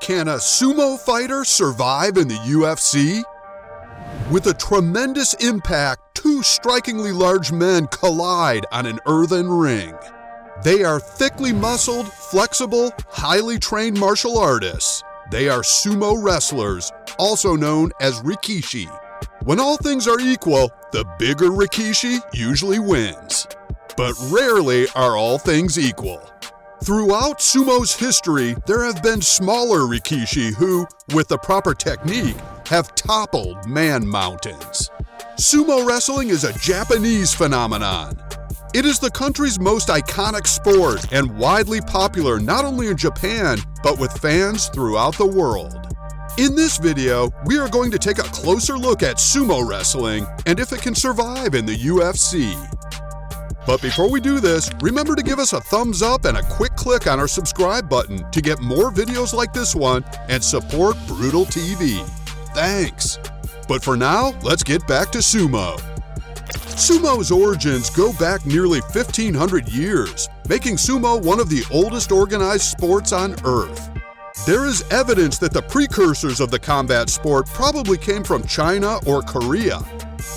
Can a sumo fighter survive in the UFC? With a tremendous impact, two strikingly large men collide on an earthen ring. They are thickly muscled, flexible, highly trained martial artists. They are sumo wrestlers, also known as rikishi. When all things are equal, the bigger rikishi usually wins. But rarely are all things equal. Throughout sumo's history, there have been smaller rikishi who, with the proper technique, have toppled man mountains. Sumo wrestling is a Japanese phenomenon. It is the country's most iconic sport and widely popular not only in Japan, but with fans throughout the world. In this video, we are going to take a closer look at sumo wrestling and if it can survive in the UFC. But before we do this, remember to give us a thumbs up and a quick click on our subscribe button to get more videos like this one and support Brutal TV. Thanks! But for now, let's get back to sumo. Sumo's origins go back nearly 1,500 years, making sumo one of the oldest organized sports on Earth. There is evidence that the precursors of the combat sport probably came from China or Korea.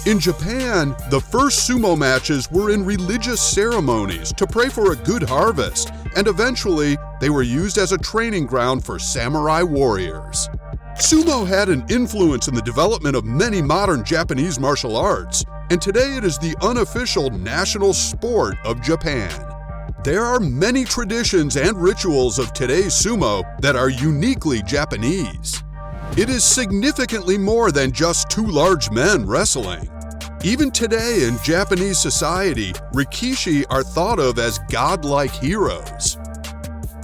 In Japan, the first sumo matches were in religious ceremonies to pray for a good harvest, and eventually they were used as a training ground for samurai warriors. Sumo had an influence in the development of many modern Japanese martial arts, and today it is the unofficial national sport of Japan. There are many traditions and rituals of today's sumo that are uniquely Japanese. It is significantly more than just two large men wrestling. Even today in Japanese society, rikishi are thought of as godlike heroes.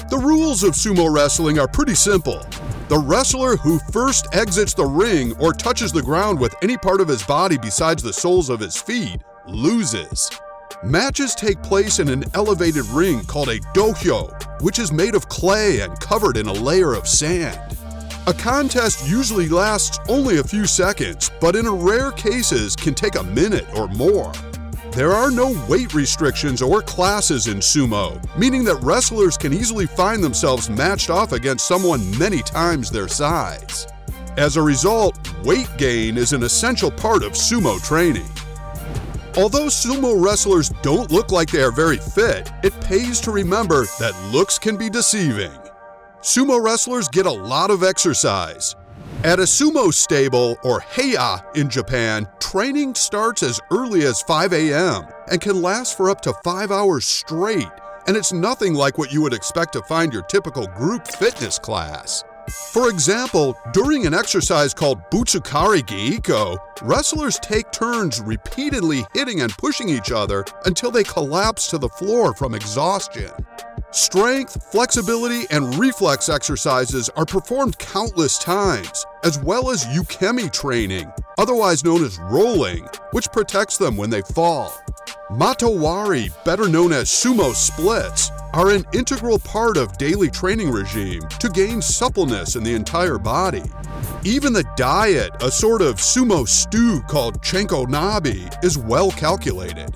The rules of sumo wrestling are pretty simple. The wrestler who first exits the ring or touches the ground with any part of his body besides the soles of his feet loses. Matches take place in an elevated ring called a dohyo, which is made of clay and covered in a layer of sand. A contest usually lasts only a few seconds, but in rare cases can take a minute or more. There are no weight restrictions or classes in sumo, meaning that wrestlers can easily find themselves matched off against someone many times their size. As a result, weight gain is an essential part of sumo training. Although sumo wrestlers don't look like they are very fit, it pays to remember that looks can be deceiving. Sumo wrestlers get a lot of exercise. At a sumo stable, or heiya in Japan, training starts as early as 5 a.m. and can last for up to 5 hours straight, and it's nothing like what you would expect to find your typical group fitness class. For example, during an exercise called Butsukari Geiko, wrestlers take turns repeatedly hitting and pushing each other until they collapse to the floor from exhaustion. Strength, flexibility, and reflex exercises are performed countless times, as well as ukemi training, otherwise known as rolling, which protects them when they fall. Matowari, better known as sumo splits, are an integral part of daily training regime to gain suppleness in the entire body. Even the diet, a sort of sumo stew called chenko nabe, is well calculated.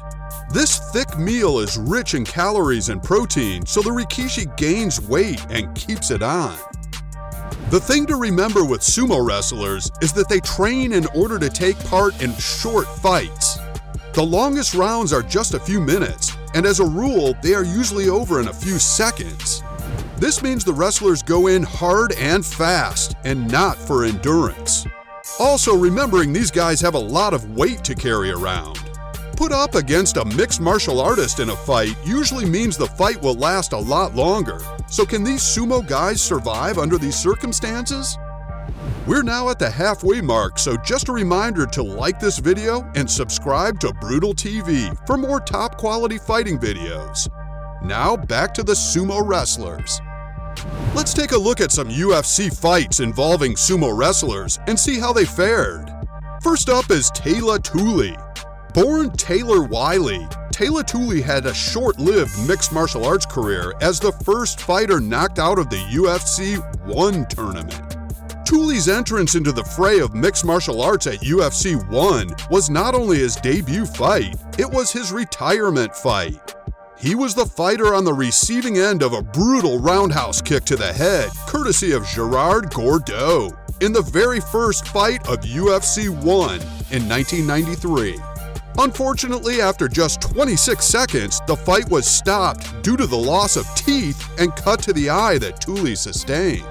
This thick meal is rich in calories and protein, so the rikishi gains weight and keeps it on. The thing to remember with sumo wrestlers is that they train in order to take part in short fights. The longest rounds are just a few minutes, and as a rule, they are usually over in a few seconds. This means the wrestlers go in hard and fast, and not for endurance. Also, remembering these guys have a lot of weight to carry around. Put up against a mixed martial artist in a fight usually means the fight will last a lot longer. So can these sumo guys survive under these circumstances? We're now at the halfway mark, so just a reminder to like this video and subscribe to Brutal TV for more top quality fighting videos. Now back to the sumo wrestlers. Let's take a look at some UFC fights involving sumo wrestlers and see how they fared. First up is Taylor Tooley. Born Taylor Wiley, Taylor Tooley had a short-lived mixed martial arts career as the first fighter knocked out of the UFC 1 tournament. Tooley's entrance into the fray of mixed martial arts at UFC 1 was not only his debut fight, it was his retirement fight. He was the fighter on the receiving end of a brutal roundhouse kick to the head, courtesy of Gerard Gordeau, in the very first fight of UFC 1 in 1993. Unfortunately, after just 26 seconds, the fight was stopped due to the loss of teeth and cut to the eye that Thule sustained.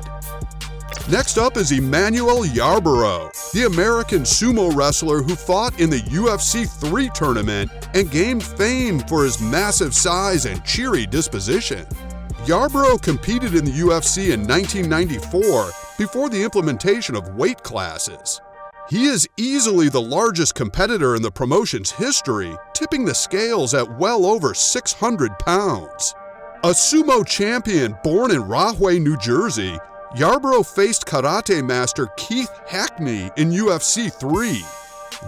Next up is Emmanuel Yarborough, the American sumo wrestler who fought in the UFC 3 tournament and gained fame for his massive size and cheery disposition. Yarborough competed in the UFC in 1994 before the implementation of weight classes. He is easily the largest competitor in the promotion's history, tipping the scales at well over 600 pounds. A sumo champion born in Rahway, New Jersey, Yarborough faced karate master Keith Hackney in UFC 3.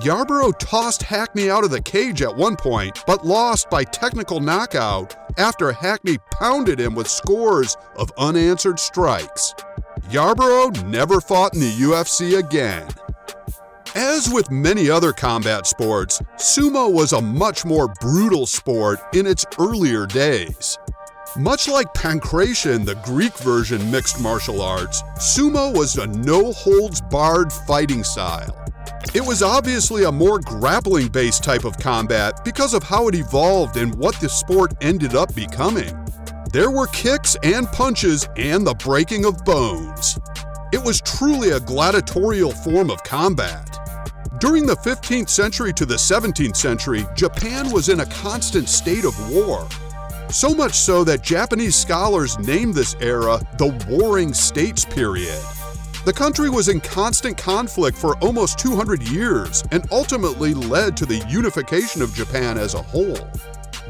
Yarborough tossed Hackney out of the cage at one point, but lost by technical knockout after Hackney pounded him with scores of unanswered strikes. Yarborough never fought in the UFC again. As with many other combat sports, sumo was a much more brutal sport in its earlier days. Much like pankration, the Greek version mixed martial arts, sumo was a no-holds-barred fighting style. It was obviously a more grappling-based type of combat because of how it evolved and what the sport ended up becoming. There were kicks and punches and the breaking of bones. It was truly a gladiatorial form of combat. During the 15th century to the 17th century, Japan was in a constant state of war. So much so that Japanese scholars named this era the Warring States period. The country was in constant conflict for almost 200 years and ultimately led to the unification of Japan as a whole.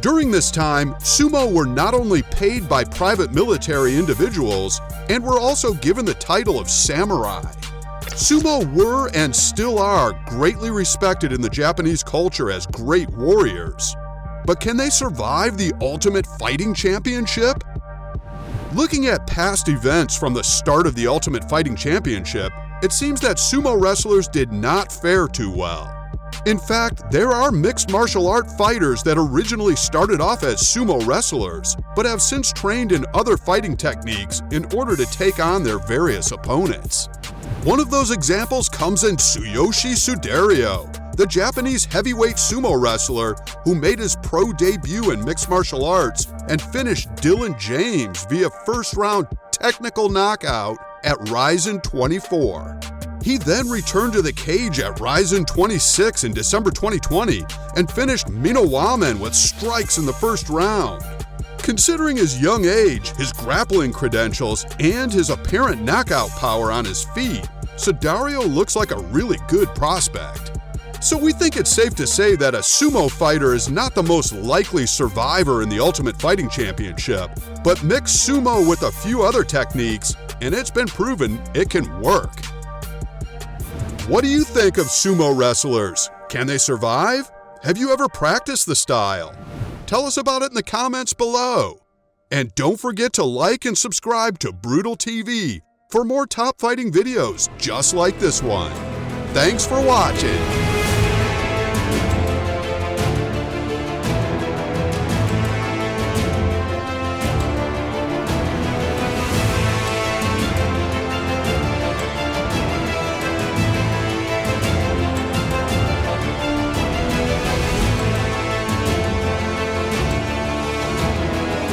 During this time, sumo were not only paid by private military individuals and were also given the title of samurai. Sumo were and still are greatly respected in the Japanese culture as great warriors. But can they survive the Ultimate Fighting Championship? Looking at past events from the start of the Ultimate Fighting Championship, it seems that sumo wrestlers did not fare too well. In fact, there are mixed martial art fighters that originally started off as sumo wrestlers, but have since trained in other fighting techniques in order to take on their various opponents. One of those examples comes in Tsuyoshi Sudario, the Japanese heavyweight sumo wrestler who made his pro debut in mixed martial arts and finished Dylan James via first-round technical knockout at Rizin 24. He then returned to the cage at Rizin 26 in December 2020 and finished Minowamen with strikes in the first round. Considering his young age, his grappling credentials, and his apparent knockout power on his feet, Sudario looks like a really good prospect. So we think it's safe to say that a sumo fighter is not the most likely survivor in the Ultimate Fighting Championship, but mix sumo with a few other techniques, and it's been proven it can work. What do you think of sumo wrestlers? Can they survive? Have you ever practiced the style? Tell us about it in the comments below. And don't forget to like and subscribe to Brutal TV for more top fighting videos just like this one. Thanks for watching.